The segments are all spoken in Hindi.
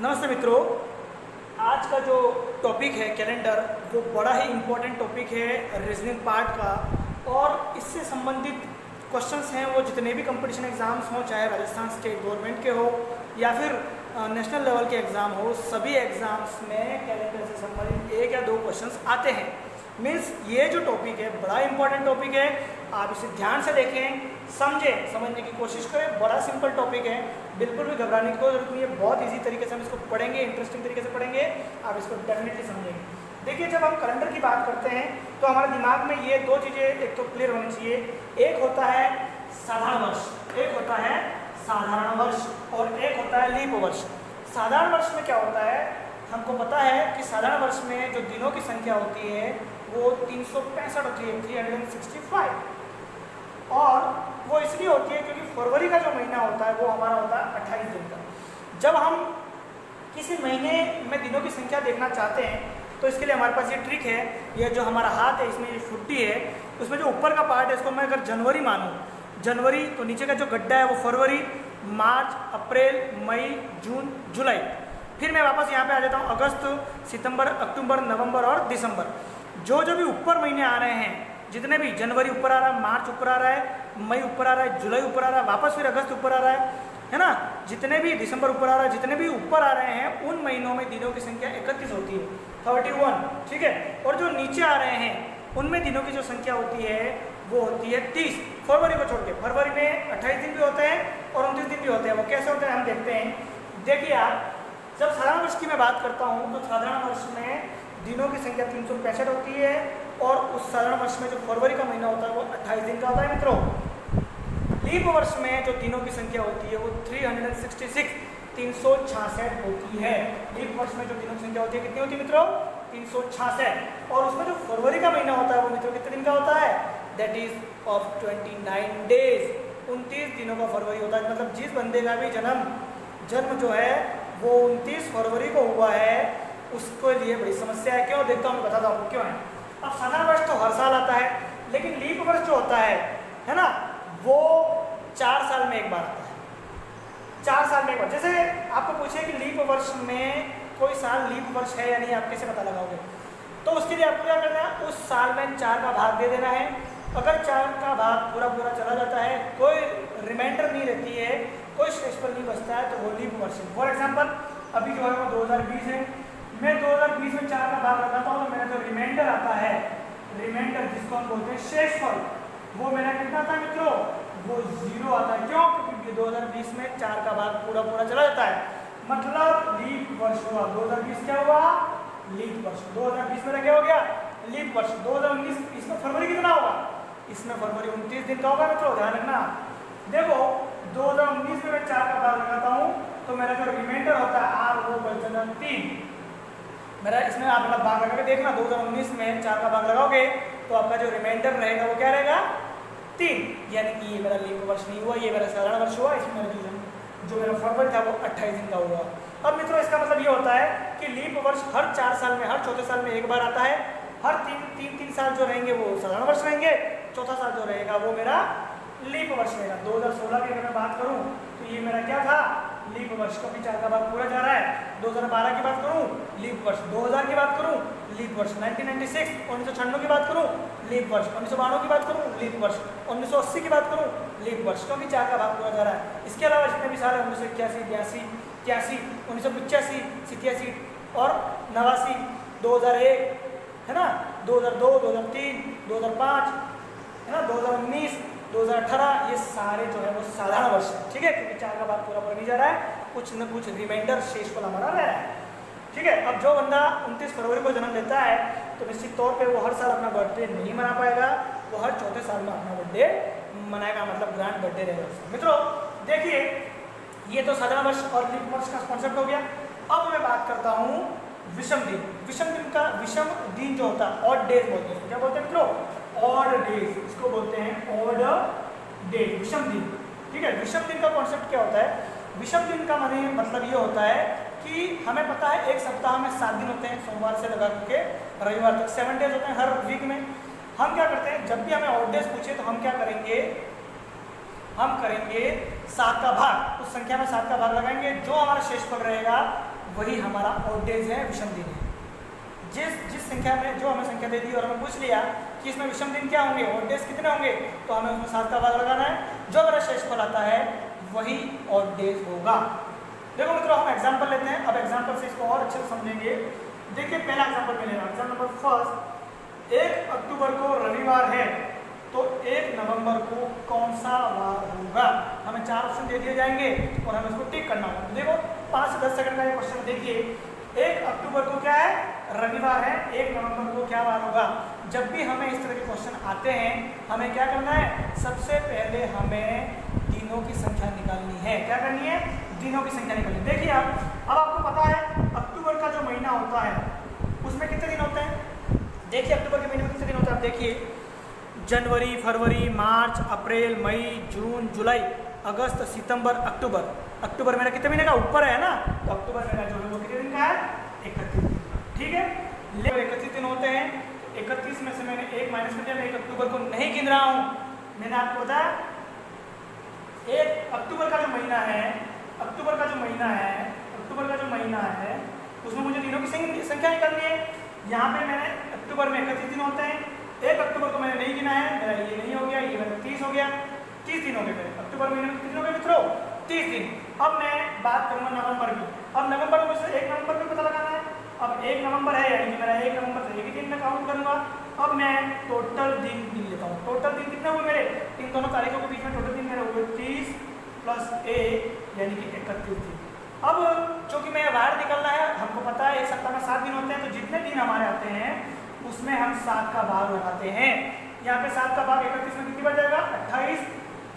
नमस्ते मित्रों। आज का जो टॉपिक है कैलेंडर, वो बड़ा ही इम्पोर्टेंट टॉपिक है रीजनिंग पार्ट का। और इससे संबंधित क्वेश्चंस हैं वो जितने भी कंपटीशन एग्ज़ाम्स हों, चाहे राजस्थान स्टेट गवर्नमेंट के हो या फिर नेशनल लेवल के एग्ज़ाम हो, सभी एग्ज़ाम्स में कैलेंडर से संबंधित एक या दो क्वेश्चंस आते हैं। मीन्स ये जो टॉपिक है बड़ा इंपॉर्टेंट टॉपिक है। आप इसे ध्यान से देखें, समझें, समझने की कोशिश करें। बड़ा सिंपल टॉपिक है, बिल्कुल भी घबराने की कोई जरूरत नहीं है। बहुत इजी तरीके से हम इसको पढ़ेंगे, इंटरेस्टिंग तरीके से पढ़ेंगे, आप इसको डेफिनेटली समझेंगे। देखिए, जब हम कैलेंडर की बात करते हैं तो हमारे दिमाग में ये दो चीज़ें एक तो क्लियर होनी चाहिए। एक होता है साधारण वर्ष, एक होता है साधारण वर्ष और एक होता है लीप वर्ष। साधारण वर्ष में क्या होता है, हमको पता है कि साधारण वर्ष में जो दिनों की संख्या होती है वो 365 होती है, 365। और वो इसलिए होती है क्योंकि फरवरी का जो महीना होता है वो हमारा होता है 28 दिन का। जब हम किसी महीने में दिनों की संख्या देखना चाहते हैं तो इसके लिए हमारे पास ये ट्रिक है। ये जो हमारा हाथ है, इसमें ये फुट्टी है, उसमें जो ऊपर का पार्ट है इसको मैं अगर जनवरी मानूँ, जनवरी, तो नीचे का जो गड्ढा है वो फरवरी, मार्च, अप्रैल, मई, जून, जुलाई। फिर मैं वापस यहाँ पे आ जाता हूँ अगस्त, सितंबर, अक्टूबर, नवंबर और दिसंबर। जो भी ऊपर महीने आ रहे हैं, जितने भी, जनवरी ऊपर आ रहा है, मार्च ऊपर आ रहा है, मई ऊपर आ रहा है, जुलाई ऊपर आ रहा है, वापस फिर अगस्त ऊपर आ रहा है ना, जितने भी, दिसंबर ऊपर आ रहा है, जितने भी ऊपर आ रहे हैं उन महीनों में दिनों की संख्या 31 होती है, 31, ठीक है। और जो नीचे आ रहे हैं उनमें दिनों की जो संख्या होती है वो होती है 30, फरवरी को छोड़ के। फरवरी में 28 दिन भी होते हैं और 29 दिन भी होते हैं। वो कैसे होते हैं हम देखते हैं। देखिए आप, जब साधारण वर्ष की मैं बात करता हूँ तो साधारण वर्ष में दिनों की संख्या 365 होती है और उस साधारण वर्ष में जो फरवरी का महीना होता है वो 28 दिन का होता है मित्रों। लीप वर्ष में जो दिनों की संख्या होती है वो 366, 366 होती है। लीप वर्ष में जो दिनों की संख्या होती है कितनी होती है मित्रों? 366। और उसमें जो फरवरी का महीना होता है वो मित्रों कितने दिन का होता है? दैट इज ऑफ 29 डेज, 29 दिनों का फरवरी होता है। मतलब जिस बंदे का भी जन्म जो है वो 29 फरवरी को हुआ है, उसके लिए बड़ी समस्या है। क्यों? देखता हूँ, बताता हूँ क्यों है। अब साधारण वर्ष तो हर साल आता है, लेकिन लीप वर्ष जो होता है ना, वो 4 साल में एक बार आता है। 4 साल में एक बार। जैसे आपको पूछे कि लीप वर्ष में कोई साल लीप वर्ष है या नहीं, आप कैसे पता लगाओगे? तो उसके लिए आपको क्या करना है, उस साल में 4 का भाग दे देना है। अगर 4 का भाग पूरा चला जाता है, कोई रिमाइंडर नहीं रहती है, कोई शेषफल नहीं बचता है, तो वो लीप वर्ष है। फॉर एग्जाम्पल, अभी जो है वो 2020 है, मैं 2020 में 4 का भाग लगाता हूँ तो मेरा जो रिमाइंडर आता है, रिमाइंडर जिसको हम बोलते हैं शेषफल, वो मेरा कितना था मित्रों? वो 0 आता है। क्यों? क्योंकि 2020 में 4 का भाग पूरा चला जाता है, मतलब लीप वर्ष हुआ। 2020 क्या हुआ? लीप वर्ष। 2020 में क्या हो गया? लीप वर्ष। 2019, इसमें फरवरी कितना होगा? इसमें फरवरी 29 दिन का होगा मित्रों, ध्यान रखना। देखो, 2019 में मैं 4 का भाग लगाता हूँ तो मेरा जो रिमाइंडर होता है आर, वो बचता है 3। मेरा इसमें आप अपना भाग लगा के देखना, 2019 में 4 का भाग लगाओगे तो आपका जो रिमाइंडर रहेगा वो क्या रहेगा? 3। यानी कि ये मेरा लीप वर्ष नहीं हुआ, ये मेरा साधारण वर्ष हुआ। इसमें मेरा जो मेरा फरवरी था वो 28 दिन का हुआ। अब मित्रों, इसका मतलब ये होता है कि लीप वर्ष हर 4 साल में, हर चौथे साल में एक बार आता है। हर तीन साल जो रहेंगे वो साधारण वर्ष रहेंगे, चौथा साल जो रहेगा वो मेरा लीप वर्ष रहेगा। 2016 की अगर मैं बात करूँ तो ये मेरा क्या था? लीप वर्ष, क्योंकि 4 का भाग पूरा जा रहा है। 2012 की बात करूँ, लीप वर्ष। 2000 की बात करूँ, लीप वर्ष। 1996, 1996 की बात करूँ, लीप वर्ष। 1992 की बात करूँ, लीप वर्ष। 1980 की बात करूँ, लीप वर्ष, क्योंकि 4 का भाग पूरा जा रहा है। इसके अलावा जितने भी साल है, 1981, 82, 83, 1985, 87 और 89, 2001 है ना, 2002, 2003, 2005 है ना, 2019, 2018, ये सारे जो है वो साधारण वर्ष है, ठीक है। क्योंकि 4 का भाग पूरा नहीं जा रहा है, कुछ न कुछ रिमाइंडर शेषफल हमारा रह रहा है, ठीक है। अब जो बंदा 29 फरवरी को जन्म लेता है तो निश्चित तौर पे वो हर साल अपना बर्थडे नहीं मना पाएगा, वो हर चौथे साल में अपना बर्थडे मनाएगा, मतलब ग्रैंड बर्थडे रहेगा उसका। मित्रों देखिए, ये तो साधारण वर्ष और लीप वर्ष का कॉन्सेप्ट हो गया। अब मैं बात करता हूँ विषम दिन। विषम दिन जो होता है, ऑड डेज बोलते हैं, क्या बोलते हैं मित्रों? ऑड डेज, इसको बोलते हैं ऑड डेज, विषम दिन, ठीक है। विषम दिन का कॉन्सेप्ट क्या होता है? विषम दिन का मतलब ये होता है कि हमें पता है एक सप्ताह में 7 दिन होते हैं, सोमवार से लगा के रविवार तक 7 डेज होते हैं हर वीक में। हम क्या करते हैं, जब भी हमें ऑड डेज पूछे तो हम क्या करेंगे? हम करेंगे 7 का भाग, उस संख्या में 7 का भाग लगाएंगे, जो हमारा शेषफल रहेगा वही हमारा ऑड डेज है, विषम दिन है। जिस संख्या में जो हमें संख्या दे दी और हमें पूछ लिया कि इसमें विषम दिन क्या होंगे, ऑड डेज कितने होंगे, तो हमें उसमें 7 का भाग लगाना है। जो मेरा शेषफल आता है वही ऑड डेज होगा। देखो मित्रों, हम एग्जांपल लेते हैं। अब एग्जांपल से इसको और अच्छे से समझेंगे। देखिए पहला एग्जांपल मैं ले रहा हूँ, एग्जांपल नंबर फर्स्ट। 1 अक्टूबर को रविवार है, तो 1 नवंबर को कौन सा वार होगा। हमें 4 ऑप्शन दे दिए जाएंगे और हमें उसको टिक करना होगा। देखो 5 से 10 सेकंड का ये क्वेश्चन देखिए। 1 अक्टूबर को क्या है, रविवार है। 1 नवंबर को क्या वार होगा। जब भी हमें इस तरह के क्वेश्चन आते हैं, हमें क्या करना है, सबसे पहले हमें दिनों की संख्या निकालनी है। क्या करनी है, दिनों की संख्या निकालनी। देखिए अब आपको पता है अक्टूबर का जो महीना होता है उसमें कितने दिन होते हैं। देखिए अक्टूबर के महीने में कितने दिन होते हैं, आप देखिए जनवरी, फरवरी, मार्च, अप्रैल, मई, जून, जुलाई, अगस्त, सितंबर, अक्टूबर। अक्टूबर मेरा कितने महीने का ऊपर है ना, तो अक्टूबर मेरा जो है वो कितने दिन का है, 31 दिन। ठीक है, लेकिन 31 दिन होते हैं। 31 में से मैंने 1 माइनस कर दिया। मैं 1 अक्टूबर को नहीं गिन रहा हूँ। मैंने आपको बताया 1 अक्टूबर का जो महीना है, अक्टूबर का जो महीना है उसमें मुझे दिनों की संख्या निकालनी है। यहाँ पे मैंने अक्टूबर में 31 दिन होते हैं। 1 अक्टूबर को मैंने नहीं गिना है, मेरा ये नहीं हो गया, ये मेरा 30 हो गया। 30 दिन हो गए मेरे अक्टूबर महीने में। कितने हो गए मित्रों, 30 दिन। अब मैं बात करूंगा नवंबर की। अब नवंबर में से 1 नवंबर को पता लगाना है। अब 1 नवंबर है, यानी कि मेरा 1 नवंबर से 1 ही दिन में काउंट करूंगा। अब मैं टोटल दिन गिन लेता हूँ। टोटल दिन कितने हुए मेरे, इन दोनों तारीखों के बीच में टोटल दिन मेरे हुए 30 + 1 यानी कि 31 दिन। अब चूंकि मैं वार निकलना है, हमको पता है एक सप्ताह में 7 दिन होते हैं, तो जितने दिन हमारे आते हैं उसमें हम 7 का भाग लगाते हैं। यहाँ पे 7 का भाग 31 में कितनी बार जाएगा, 28,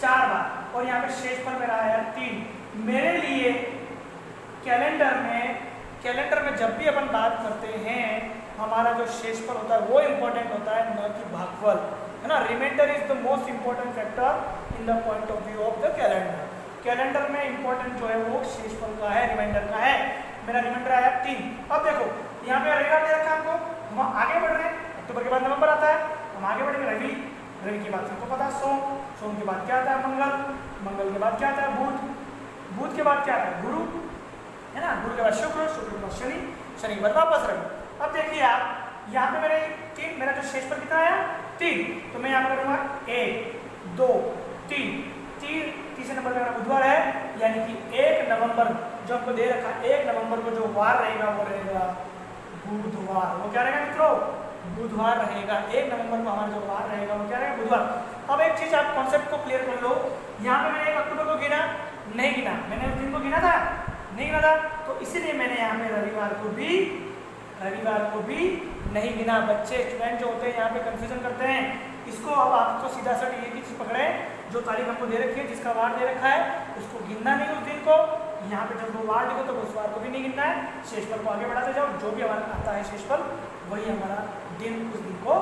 4 बार। और यहाँ पे शेषफल मेरा आया 3। मेरे लिए कैलेंडर में जब भी अपन बात करते हैं, हमारा जो शेषफल होता है वो इम्पोर्टेंट होता है, न कि भागफल, है ना। Reminder is the most important factor in the point of view of the calendar. Calendar में इंपॉर्टेंट जो है वो शेषफल का है, रिमाइंडर का है। मेरा रिमाइंडर आया 3। अब देखो यहाँ पे रविवार दे रखा है हमको, हम आगे बढ़ रहे हैं। अक्टूबर के बाद नवंबर आता है, हम आगे बढ़ेंगे। रवि के बाद हमको पता है सोम के बाद क्या आता है, मंगल के बाद क्या आता है, बुध के बाद क्या आता है, गुरु, है ना। गुरु के बाद शुक्र के बाद शनि के बाद वापस रवि। अब देखिए आप यहाँ पे मेरा जो शेषफल कितना आया, 3। तो मैं यहाँ पर करूँगा 1, 2, 3। तीसरे नंबर मेरा बुधवार है, यानी कि 1 नवंबर जो हमको दे रखा है, 1 नवंबर को जो वार रहेगा वो रहेगा बुधवार। वो क्या रहेगा मित्रों, बुधवार रहेगा। 1 नवंबर को हमारा जो वार रहेगा वो क्या रहेगा, बुधवार। अब एक चीज आप कॉन्सेप्ट को क्लियर कर लो। यहाँ पे मैंने 1 अक्टूबर को गिना नहीं गिना, मैंने उस दिन को गिना था नहीं गिना था, तो इसीलिए मैंने यहाँ पे रविवार को भी नहीं गिना। बच्चे स्टूडेंट जो होते हैं यहाँ पे कंफ्यूजन करते हैं। इसको अब आपको सीधा सा ये चीज पकड़े, जो तारीख हमको दे रखी है, जिसका वार दे रखा है, उसको गिनना नहीं उस दिन को। यहाँ पे जब वो वार लिखो तो उस वार को भी नहीं गिनना है। शेषफल को आगे बढ़ाते जाओ, जो भी हमारा आता है शेषफल वही हमारा दिन, उस दिन को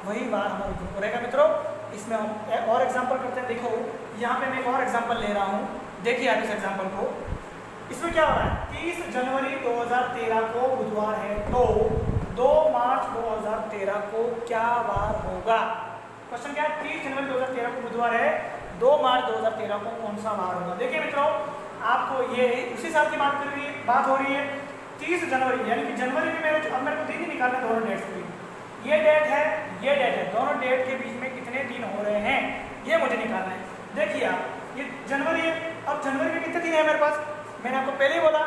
वही वार हमारे दिन को रहेगा मित्रों। इसमें हम और एग्जाम्पल करते हैं। देखो यहाँ पे मैं एक और एग्जाम्पल ले रहा हूँ, देखिए आप इस एग्जाम्पल को। इसमें क्या हो रहा है, 30 जनवरी 2013 को बुधवार है, तो 2 मार्च 2013 को क्या वार होगा। क्वेश्चन क्या है, 30 जनवरी 2013 को बुधवार है, 2 मार्च 2013 को कौन सा वार होगा। देखिए मित्रों, आपको ये उसी साल की बात हो रही है। 30 जनवरी यानी कि जनवरी में मेरे को दिन ही निकालना है दोनों डेट्स के। ये डेट है, दोनों डेट के बीच में कितने दिन हो रहे हैं ये मुझे निकालना है। देखिए आप, ये जनवरी है। अब जनवरी में कितने दिन है मेरे पास, मैंने आपको पहले ही बोला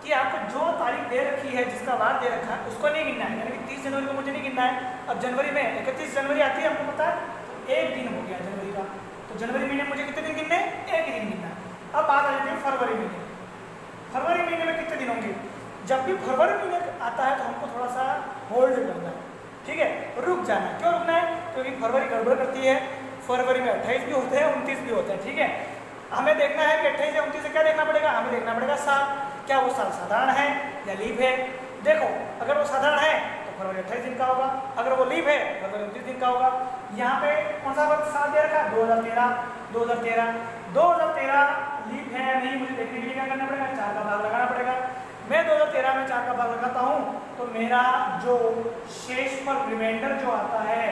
कि आपको जो तारीख दे रखी है, जिसका वार दे रखा है, उसको नहीं गिनना है। यानी कि 30 जनवरी को मुझे नहीं गिनना है। अब जनवरी में 31 जनवरी आती है, हमको पता है, तो 1 दिन हो गया जनवरी का। तो जनवरी महीने मुझे कितने दिन गिनने, 1 ही दिन गिनना है। अब बात आ जाती है फरवरी महीने। फरवरी महीने में कितने दिन होंगे। जब भी फरवरी महीने आता है तो हमको थोड़ा सा होल्ड करना है, ठीक है, रुक जाना है। क्यों रुकना है, क्योंकि फरवरी गड़बड़ करती है। फरवरी में 28 भी होते हैं, 29 भी होते हैं, ठीक है। हमें देखना है कि 28 या 29 से क्या देखना पड़ेगा, हमें देखना पड़ेगा साल, क्या वो साल साधारण है या लीप है। देखो अगर वो साधारण है तो फरवरी 28 दिन का होगा, अगर वो लीप है तो फरवरी 29 दिन का होगा। यहाँ पे कौन सा साल दे रखा है, 2013 लीप है या नहीं, मुझे देखने के लिए क्या करना पड़ेगा, 4 का भाग लगाना पड़ेगा। मैं 2013 में 4 का भाग लगाता हूँ, तो मेरा जो शेषफल रिमाइंडर जो आता है,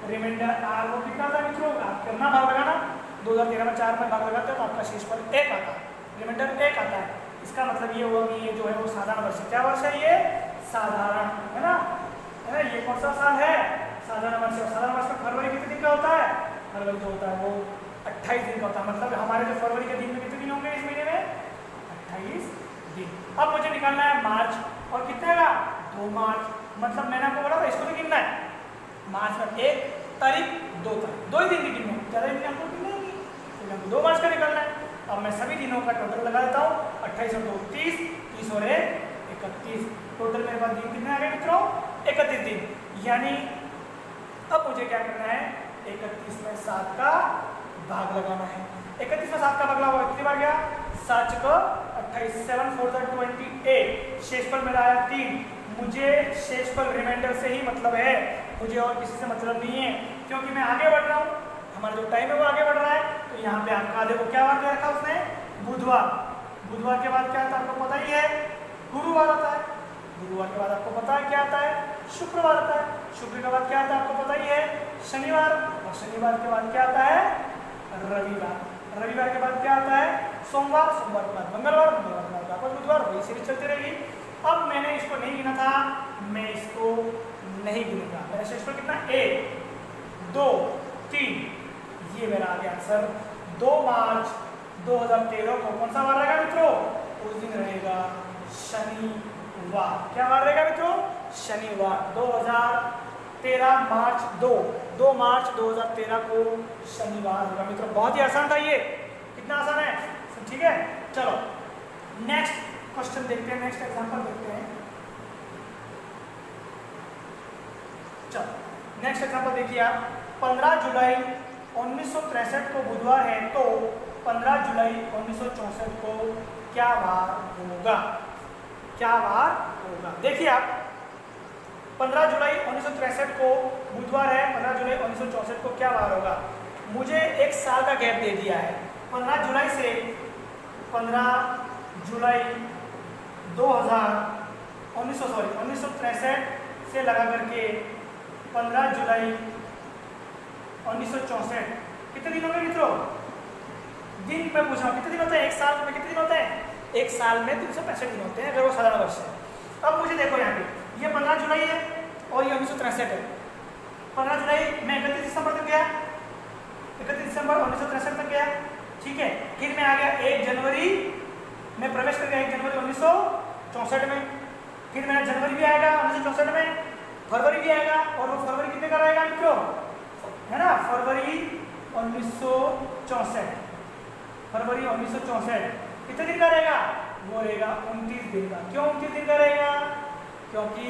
रिमाइंडर आर, वो कितना था मित्रों, आप करना भाग लगाना। 2013 में 4 में भाग लगाते हो तो आपका शेषफल 1 आता है, रिमाइंडर 1 आता है। इसका मतलब ये हुआ कि ये जो है वो साधारण वर्ष है। क्या वर्ष है ये? साधारण, है ना? ये कौन सा साल है? साधारण वर्ष। साधारण वर्ष में फरवरी कितने दिन का होता है? फरवरी जो होता है वो 28 दिन का होता है। मतलब हमारे जो फरवरी के दिन में कितने दिन होंगे इस महीने में? 28 दिन। अब मुझे निकालना है मार्च, और कितने का? 2 मार्च। मतलब मैंने आपको बोला था इसको तो गिनना है। मार्च में 1 तारीख 2 तारीख, 2 ही दिन की गिनना है, ज़्यादा दिन हमको गिनना है, तो हमको 2 मार्च का निकालना है। अब मैं सभी दिनों का टोटल लगा देता हूँ। 28 और 2 30, 30 और 1 31। टोटल मेरे पास दिन कितने आ गए मित्रों? 31 दिन। यानी अब मुझे क्या करना है? 31 में 7 का भाग लगाना है। 31 में 7 का भाग लगा, कितनी बार गया? 7 को 28, 7 4 28। शेषफल मेरा आया 3। मुझे शेषफल रिमाइंडर से ही मतलब है, मुझे और किसी से मतलब नहीं है, क्योंकि मैं आगे बढ़ रहा हूँ। हमारा जो टाइम है वो आगे बढ़ रहा है। तो यहाँ पे आपका देखो क्या वार दे रखा उसने? बुधवार। बुधवार के बाद क्या आता है आपको पता ही है? गुरुवार आता है। गुरुवार के बाद आपको पता है क्या आता है? शुक्रवार आता है। शुक्र के बाद क्या आता है आपको पता ही है? शनिवार। और शनिवार के बाद क्या आता है? रविवार। रविवार के बाद क्या आता है? सोमवार। सोमवार के बाद मंगलवार। मंगलवार के बाद वापस बुधवार। वही सीरीज चलती रहेगी। अब मैंने इसको नहीं गिना था, मैं इसको नहीं गिनूंगा। मेरा शेषफल कितना? 1 2 3। ये मेरा आ गया आंसर। 2 मार्च 2013 को कौन सा वार रहेगा मित्रों? उस दिन रहेगा शनिवार। क्या वार रहेगा मित्रों? शनिवार। 2013 मार्च 2 मार्च 2013 को शनिवार होगा मित्रों। बहुत ही आसान था ये। कितना आसान है? ठीक है, चलो नेक्स्ट क्वेश्चन देखते हैं, नेक्स्ट एग्जांपल देखते हैं। चलो नेक्स्ट एग्जांपल देखिए आप। 15 जुलाई 1963 को बुधवार है, तो 15 जुलाई 1964 को क्या वार होगा? क्या वार होगा? देखिए आप, 15 जुलाई 1963 को बुधवार है, 15 जुलाई 1964 को क्या वार होगा? मुझे एक साल का गैप दे दिया है। 15 जुलाई से 15 जुलाई 1963 से लगा करके 15 जुलाई 1964 कितने दिन हो गए मित्रों? दिन मैं पूछ रहा हूँ कितने दिन होते हैं? एक साल में कितने दिन होते हैं? एक साल में 365 दिन होते हैं अगर वो साधारण वर्ष है। अब मुझे देखो यहाँ पे ये 15 जुलाई है और ये 1963 है। 15 जुलाई में 31 दिसंबर तक गया, 31 दिसंबर 1963 तक गया, ठीक है। फिर मैं आ गया 1 जनवरी में प्रवेश कर गया, 1 जनवरी 1964 में। फिर मेरा जनवरी भी आएगा 1964 में, फरवरी भी आएगा, और वो फरवरी कितने का रहेगा मित्रों? है ना, फरवरी 1964। फरवरी 1964 कितने दिन का रहेगा? वो रहेगा 29 दिन का। क्यों 29 दिन का रहेगा? क्योंकि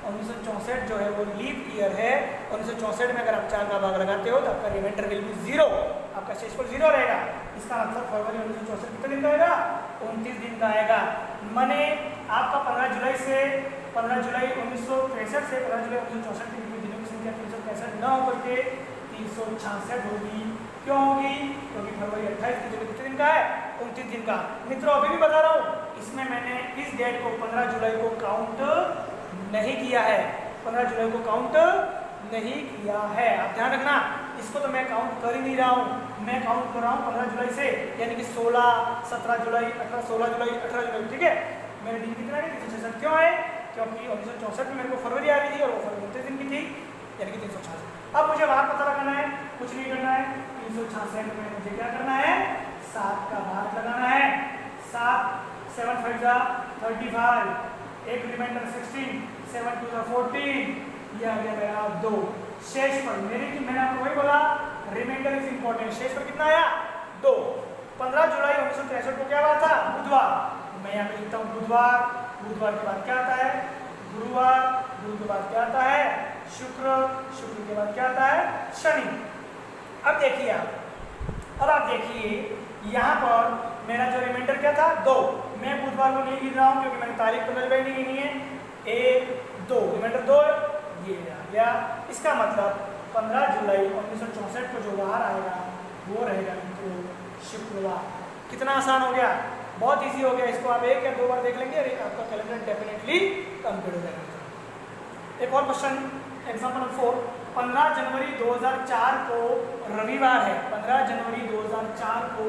1964 जो है वो लीप ईयर है। 1964 में अगर आप 4 का भाग लगाते हो तो आपका रिमाइंडर विल बी 0, आपका शेषफल 0 रहेगा। इसका मतलब फरवरी 1964 कितने दिन का आएगा? 29 दिन का आएगा। माने आपका 15 जुलाई 1963 से 15 जुलाई 1964 के बीच दिनों की संख्या 365 न होकर के 366 होगी। क्यों होगी? क्योंकि फरवरी 28 की जगह कितने दिन का है? 29 दिन का। मित्रों अभी भी बता रहा हूँ, इसमें मैंने इस डेट को 15 जुलाई को काउंट नहीं किया है। 15 जुलाई को काउंट नहीं किया है, आप ध्यान रखना। इसको तो मैं काउंट कर ही नहीं रहा हूँ, मैं काउंट कर रहा हूँ 15 जुलाई से, यानी कि 16, 17 जुलाई, 18, 16 जुलाई, 18 जुलाई, ठीक है। मेरे दिन कितना है? 366। क्यों है? क्योंकि 1964 में मेरे को फरवरी आ रही थी और वो फरवरी 29 दिन की थी, यानी कि 366। अब मुझे वहाँ पता लगाना है, कुछ नहीं करना है। 366 में मुझे क्या करना है? 7 का भाग लगाना है। 7 7 5 जा 35, एक रिमाइंडर 16, 7 2 14, ये आ गया मेरा 2। शेषफल मेरी की मैंने आपको वही बोला, रिमाइंडर इज इंपॉर्टेंट। शेषफल कितना आया? 2। 15 जुलाई 1963 को क्या हुआ था? बुधवार। तो मैं यहाँ पे लिखता हूँ बुधवार। बुधवार के बाद क्या आता है? गुरुवार। गुरु के बाद क्या आता है? शुक्र। शुक्र के बाद क्या आता है? शनि। अब देखिए अब आप देखिए यहाँ पर मेरा जो रिमाइंडर क्या था? 2। मैं बुधवार को नहीं गिन रहा हूँ क्योंकि मैंने तारीख तो मेरे नहीं गिनी है। 1 2 रिमाइंडर 2 ये आ गया। इसका मतलब 15 जुलाई 1964 को जो बाहर आएगा वो रहेगा मित्रों शुक्रवार। कितना आसान हो गया, बहुत इजी हो गया। इसको आप 1 या 2 बार देख लेंगे और आपका कैलेंडर डेफिनेटली कंप्लीट हो जाएगा। एक और क्वेश्चन एग्जाम्पल नंबर 4, 15 जनवरी 2004 को रविवार है, 15 जनवरी 2004 को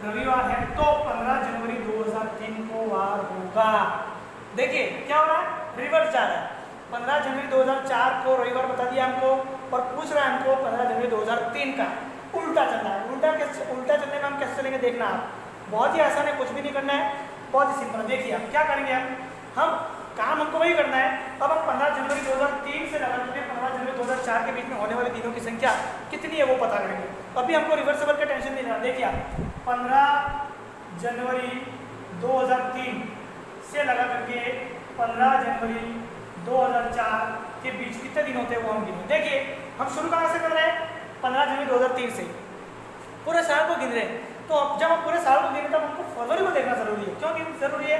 रविवार है, तो 15 जनवरी 2003 को वार होगा। देखिए क्या हो रहा है, रिवर्स जा रहा है। 15 जनवरी 2004 को रविवार बता दिया हमको, और पूछ रहा है हमको 15 जनवरी 2003 का, उल्टा चल रहा है। उल्टा चलने में हम कैसे चलेंगे देखना आप, बहुत ही आसान है, कुछ भी नहीं करना है, बहुत ही सिंपल है। देखिए आप क्या करेंगे, हम काम हमको वही करना है। अब हम 15 जनवरी 2003 से लगा करके 15 जनवरी 2004 के बीच में होने वाले दिनों की संख्या कितनी है वो पता करेंगे। अभी हमको रिवर्सिबल का टेंशन नहीं लेना। देखिए आप 15 जनवरी 2003 से लगा करके 15 जनवरी 2004 के बीच कितने दिन होते हैं वो हम गिने। देखिए हम शुरू कहाँ से कर रहे हैं, 15 जनवरी 2003 से पूरे साल को गिन रहे हैं। तो अब जब हम पूरे साल को गिने तब हमको फरवरी को देखना जरूरी है। क्यों जरूरी है,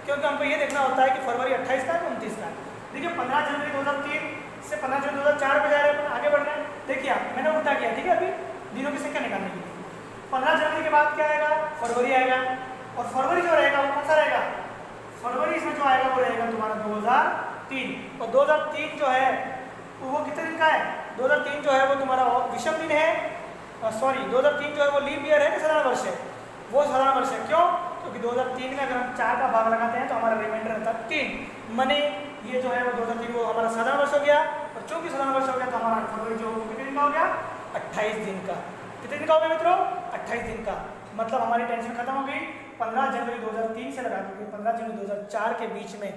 क्योंकि हमको ये देखना होता है कि फरवरी 28 का है 29 का है। देखिए 15 जनवरी 2003 से 15 जनवरी 2004 पे जा रहे हैं, आगे बढ़ रहे हैं। देखिए आप मैंने उल्टा किया, ठीक है, अभी दिनों की संख्या निकालने के लिए 15 जनवरी के बाद क्या आएगा, फरवरी आएगा, और फरवरी जो रहेगा वो कौन सा रहेगा, फरवरी इसमें जो आएगा वो रहेगा तुम्हारा 2003, और 2003 जो है वो कितने दिन का है, 2003 जो है वो तुम्हारा विषम दिन है, सॉरी 2003 जो है वो लीप ईयर है कि साधारण वर्ष है, वो साधारण वर्ष है। क्यों, क्योंकि 2003 में अगर हम 4 का भाग लगाते हैं तो हमारा रिमाइंडर रहता है 3, मने ये जो है वो 2003 वो हमारा साधारण वर्ष हो गया, और चूंकि साधारण वर्ष हो गया तो हमारा फरवरी जो कितने दिन का हो गया, 28 दिन का। कितने दिन का हो गया मित्रों, 28 दिन का। मतलब हमारी टेंशन खत्म हो गई। 15 जनवरी 2003 से लगा करके 15 जनवरी 2004 के बीच में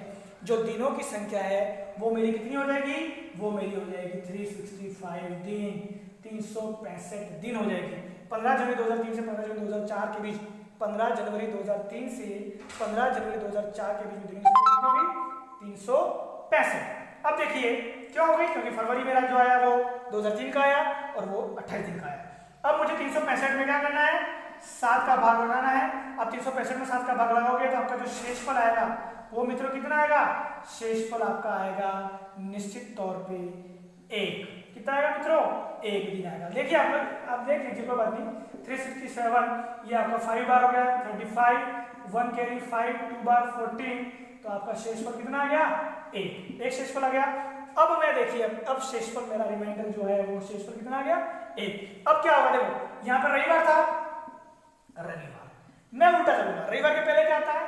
जो दिनों की संख्या है वो मेरी कितनी हो जाएगी, वो मेरी हो जाएगी 365 दिन, 365 दिन हो जाएगी। 15 जनवरी 2003 से 15 जनवरी 2004 के बीच, 15 जनवरी 2003 से 15 जनवरी 2004 के बीच में दिनों की संख्या होगी 365। अब देखिए क्यों हो गई, क्योंकि फरवरी मेरा जो आया वो 2003 का आया और वो 28 दिन का आया। अब मुझे 365 में क्या करना है, 7 का भाग लगाना है। अब 365 में 7 का भाग लगाओगे तो आपका जो शेषफल आएगा वो मित्रों कितना आएगा, शेषफल आपका आएगा निश्चित तौर पे 1। कितना आएगा मित्रों, 1 दिन आएगा। देखिए आप देख लीजिए, कोई बात नहीं। 367 ये आपका 5 बार हो गया, 35 1 कैरी 5 2 बार 14, तो आपका शेषफल कितना आ गया, 1 शेषफल आ गया। अब मैं देखिए अब शेषफल मेरा रिमाइंडर जो है वो शेषफल कितना आ गया, 1। अब क्या होगा, देखो यहाँ पर रविवार था, रविवार मैं उल्टा चलूंगा। रविवार के पहले क्या आता है,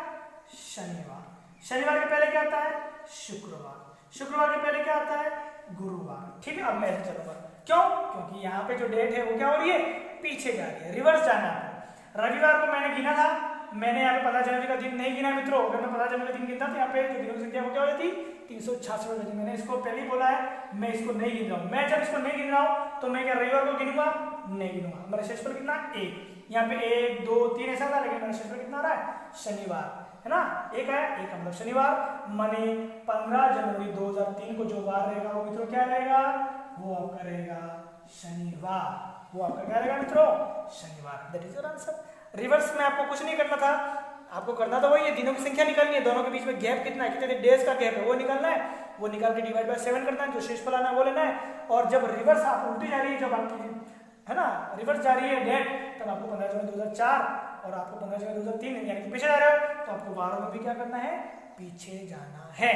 शनिवार, शनिवार के पहले क्या आता है, शुक्रवार, शुक्रवार के पहले क्या आता है, गुरुवार। ठीक है, अब मैं ऐसे चलूंगा। क्यों, क्योंकि यहाँ पे जो डेट है वो क्या हो रही है, पीछे जा रही है, रिवर्स जाना है। रविवार को मैंने गिना था, मैंने यहाँ पे 15 जनवरी का दिन नहीं गिना मित्रों। अगर मैं 15 जनवरी का दिन गिनता तो यहाँ पे जो दिनों की संख्या वो क्या हो जाती, 366 हो जाती। मैंने इसको पहले ही बोला है, मैं इसको नहीं गिन रहा हूँ। मैं जब इसको नहीं गिन रहा हूँ तो मैं क्या रविवार को गिनूंगा, नहीं गिनूंगा। मेरा शेषफल कितना, 1। यहाँ पे 1 2 3 ऐसा था, लेकिन मेरा शेषफल कितना आ रहा है, शनिवार है ना, 1 है, 1 मतलब शनिवार। माने 15 जनवरी 2003 को जो वार रहेगा वो मित्रों क्या रहेगा, वो आपका रहेगा शनिवार। वो आपका क्या रहेगा मित्रों, शनिवार। That is your answer. Reverse में आपको कुछ नहीं करना था, आपको करना तो वही है, दिनों की संख्या निकालनी है, दोनों के बीच में गैप कितना है, कितने डेज का गैप है वो निकालना है, वो निकाल के डिवाइड बाय 7 करना है, जो शेषफल आना है वो लेना है। और जब रिवर्स आप उल्टी जा रही है, जब आपकी है ना रिवर्स जा रही है डेट, तब आपको 15 जनवरी 2004 और आपको 15 जनवरी 2003 यानी कि पीछे जा रहे हो, तो आपको वारों में भी क्या करना है, पीछे जाना है।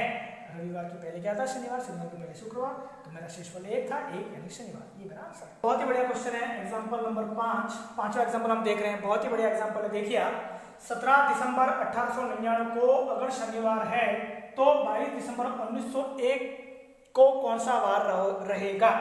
रविवार के पहले क्या था, शनिवार, शनिवार के पहले शुक्रवार, तो मेरा शेषफल 1 था, 1 यानी शनिवार। ये मेरा आंसर। बहुत ही बढ़िया क्वेश्चन है, एग्जांपल नंबर 5, पांचवा एग्जांपल हम देख रहे हैं। बहुत ही बढ़िया एग्जांपल है। देखिए आप 17 दिसंबर 1899 को अगर शनिवार है तो 22 दिसंबर 1901 को कौन सा वार रहेगा।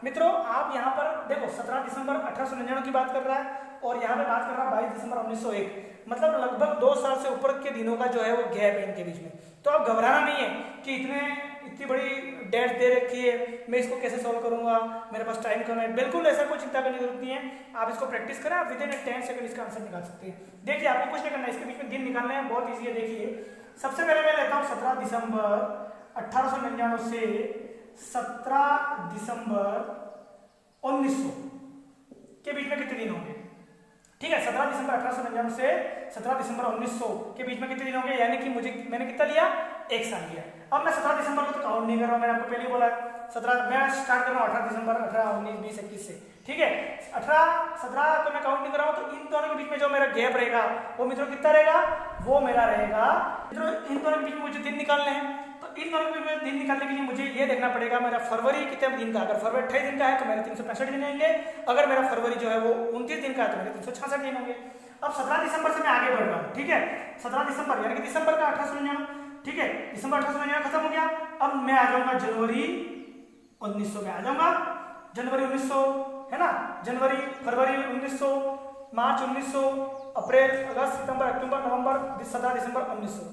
मित्रों आप यहाँ पर देखो 17 दिसंबर 1899 की बात कर रहा है और यहाँ पे बात कर रहा है 22 दिसंबर 1901, मतलब लगभग 2 साल से ऊपर के दिनों का जो है वो गैप है इनके बीच में। तो अब घबराना नहीं है कि इतनी बड़ी डेट दे रखी है, मैं इसको कैसे सॉल्व करूंगा, मेरे पास टाइम कम है। बिल्कुल ऐसा कोई चिंता करने की जरूरत नहीं है, आप इसको प्रैक्टिस करें, आप विदिन 10 सेकंड इसका आंसर निकाल सकते हैं। देखिए आपको कुछ नहीं करना है, इसके बीच में दिन निकालना है, बहुत ईजी है। देखिए सबसे पहले मैं लेता हूँ 17 दिसंबर 1899 से 17 दिसंबर 1900 के बीच में कितने दिन होंगे। ठीक है, 17 दिसंबर 1899 से 17 दिसंबर 1900 के बीच में कितने दिन होंगे, यानी कि मैंने कितना लिया, 1 साल लिया। अब मैं 17 दिसंबर को तो काउंट नहीं कर रहा हूं, मैंने आपको पहले ही बोला 17 मैं स्टार्ट कर रहा हूं 18 दिसंबर 18 19 20 21 से। ठीक है, 18 17 को मैं काउंट नहीं कर रहा हूं, तो इन दोनों के बीच में जो मेरा गैप रहेगा वो मित्रों कितना रहेगा, वो मेरा रहेगा मित्रों इन दोनों के बीच में मुझे दिन निकालने हैं, तो इन दोनों के दिन निकालने के लिए मुझे ये देखना पड़ेगा मेरा फरवरी कितने दिन का। अगर फरवरी 28 दिन का है तो मेरे 365 दिन होंगे, अगर मेरा फरवरी जो है वो 29 दिन का है तो मेरे 366 दिन होंगे। अब 17 दिसंबर से मैं आगे बढ़ रहा हूँ, ठीक है। 17 दिसंबर यानी कि दिसंबर का 1899, ठीक है, दिसंबर 1899 खत्म हो गया। अब मैं आ जाऊंगा जनवरी 1900 में आ जाऊंगा, जनवरी 1900 है ना, जनवरी फरवरी 1900, मार्च 1900, अप्रैल अगस्त सितंबर अक्टूबर नवंबर 17 दिसंबर 1900,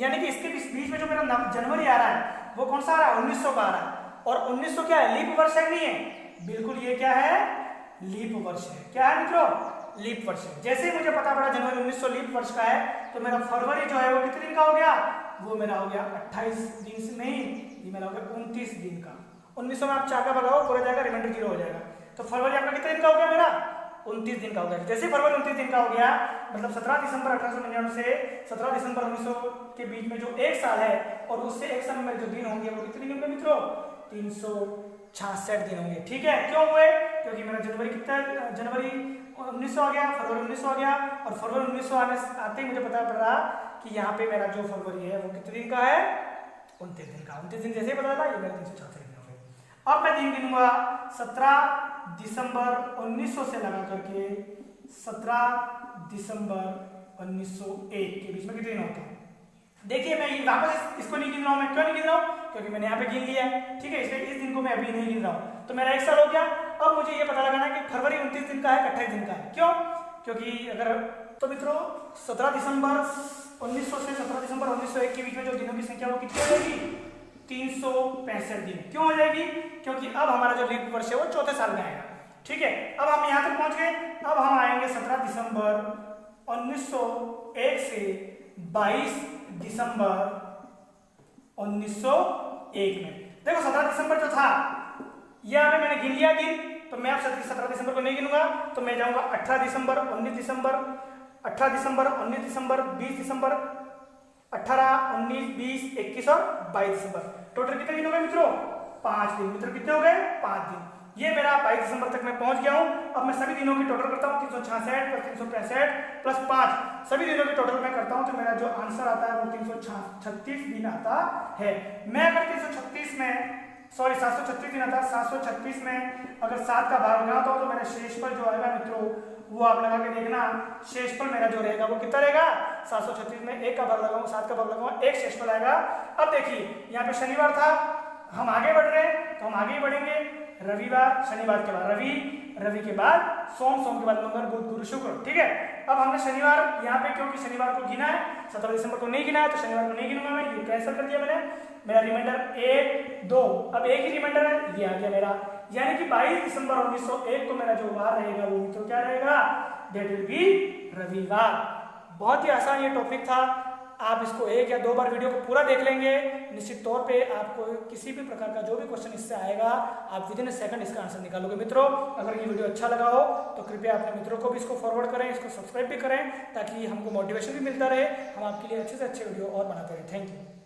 यानी कि इसके बीच में जो मेरा जनवरी आ रहा है वो कौन सा आ रहा है, 1900 का आ रहा है। और 1900 क्या है, लीप वर्ष है नहीं है, बिल्कुल ये क्या है, लीप वर्ष है। क्या है मित्रों, लीप वर्ष है। जैसे ही मुझे पता पड़ा जनवरी 1900 लीप वर्ष का है तो मेरा फरवरी जो है वो कितने दिन का हो गया, वो मेरा हो गया 28 दिन से नहीं, ये मेरा हो गया 29 दिन का। 1900 में आप चाका भगाओ पूरा जाएगा, रिमाइंडर 0 हो जाएगा। तो फरवरी आपका कितने दिन का हो गया, मेरा 29 दिन का हो गया। जैसे फरवरी 29 दिन का हो गया मतलब 17 दिसंबर 1899 से 17 दिसंबर 1900 के बीच में जो एक साल है और उससे एक साल में जो दिन होंगे वो कितने दिन होंगे मित्रों, 366 दिन होंगे। ठीक है, क्यों हुए, क्योंकि मेरा जनवरी कितना, जनवरी 1900 आ गया, फरवरी 1900 आ गया और फरवरी 1900 आते ही मुझे पता पड़ रहा कि यहाँ पे मेरा जो फरवरी है वो कितने दिन का है, 29 दिन का। 29 दिन जैसे ही पता चला ये मेरा 366 दिन हो गए। अब मैं दिन गिनूंगा 17 दिसंबर 1900 से लगा करके 17 दिसंबर 1901 के बीच में कितने दिन होते हैं। देखिए मैं वापस इसको नहीं गिन रहा हूं, मैं क्यों नहीं गिन रहा हूं, क्योंकि मैंने यहाँ पे गिन लिया है। ठीक है, इसलिए इस दिन को मैं अभी नहीं गिन रहा हूं। तो मेरा एक साल हो गया। अब मुझे ये पता लगाना है कि फरवरी 29 दिन का है, 28 दिन का है। क्यों, क्योंकि अगर तो मित्रों 17 दिसंबर 1900 से 17 दिसंबर 1901 के बीच में जो दिनों की संख्या वो कितनी हो जाएगी, 365 दिन। क्यों हो जाएगी, क्योंकि अब हमारा जो लीप वर्ष है वो चौथे साल में आएगा। ठीक है, अब हम यहाँ तक पहुंच गए। अब हम आएंगे 17 दिसंबर 1901 से 22 दिसंबर 1901 में। देखो 17 दिसंबर जो था यहाँ पे मैंने गिन लिया दिन, तो मैं अब 17 दिसंबर को नहीं गिनूंगा, तो मैं जाऊंगा 18 दिसंबर 19 दिसंबर 18 दिसंबर 19 दिसंबर 20 दिसंबर 18 19 20 21 और 22 दिसंबर। टोटल कितने दिन हो गए मित्रों, 5 दिन। मित्रों कितने हो गए, 5 दिन। ये मेरा 22 दिसंबर तक मैं पहुंच गया हूं। अब मैं सभी दिनों की टोटल करता हूं, 366 प्लस 365 प्लस 5, सभी दिनों की टोटल मैं करता हूं तो मेरा जो आंसर आता है वो 336 दिन आता है। मैं अगर 336 में 736 दिन आता है, 736 में अगर 7 का भाग लगाता हूं तो मेरा शेषफल जो आएगा मित्रों वो आप लगा के देखना, शेषफल मेरा जो रहेगा वो कितना रहेगा, 736 में 1 का भाग लगाऊंगा, 7 का भाग लगाऊंगा, 1 शेषफल आएगा। अब देखिए यहाँ पे शनिवार था, हम आगे बढ़ रहे हैं तो हम आगे ही बढ़ेंगे। रविवार, शनिवार के बाद रवि, रवि के बाद सोम, सोम के बाद मंगल, बुध, गुरु, शुक्र। ठीक है, अब हमने शनिवार यहाँ पे क्योंकि शनिवार को गिना है, 17 दिसंबर को नहीं गिना है तो शनिवार को नहीं गिनूंगा मैं, ये कैंसिल कर दिया मैंने। मेरा रिमाइंडर 1 2, अब एक ही रिमाइंडर है, ये आ गया मेरा, यानी कि 22 दिसंबर 1901 को मेरा जो वार रहेगा वो तो क्या रहेगा, दैट विल बी रविवार। बहुत ही आसान ये टॉपिक था, आप इसको 1 या 2 बार वीडियो को पूरा देख लेंगे, निश्चित तौर पे आपको किसी भी प्रकार का जो भी क्वेश्चन इससे आएगा आप विदिन अ सेकंड इसका आंसर निकालोगे। मित्रों अगर ये वीडियो अच्छा लगा हो तो कृपया अपने मित्रों को भी इसको फॉरवर्ड करें, इसको सब्सक्राइब भी करें ताकि हमको मोटिवेशन भी मिलता रहे, हम आपके लिए अच्छे से अच्छे वीडियो और बनाते रहे। Thank you.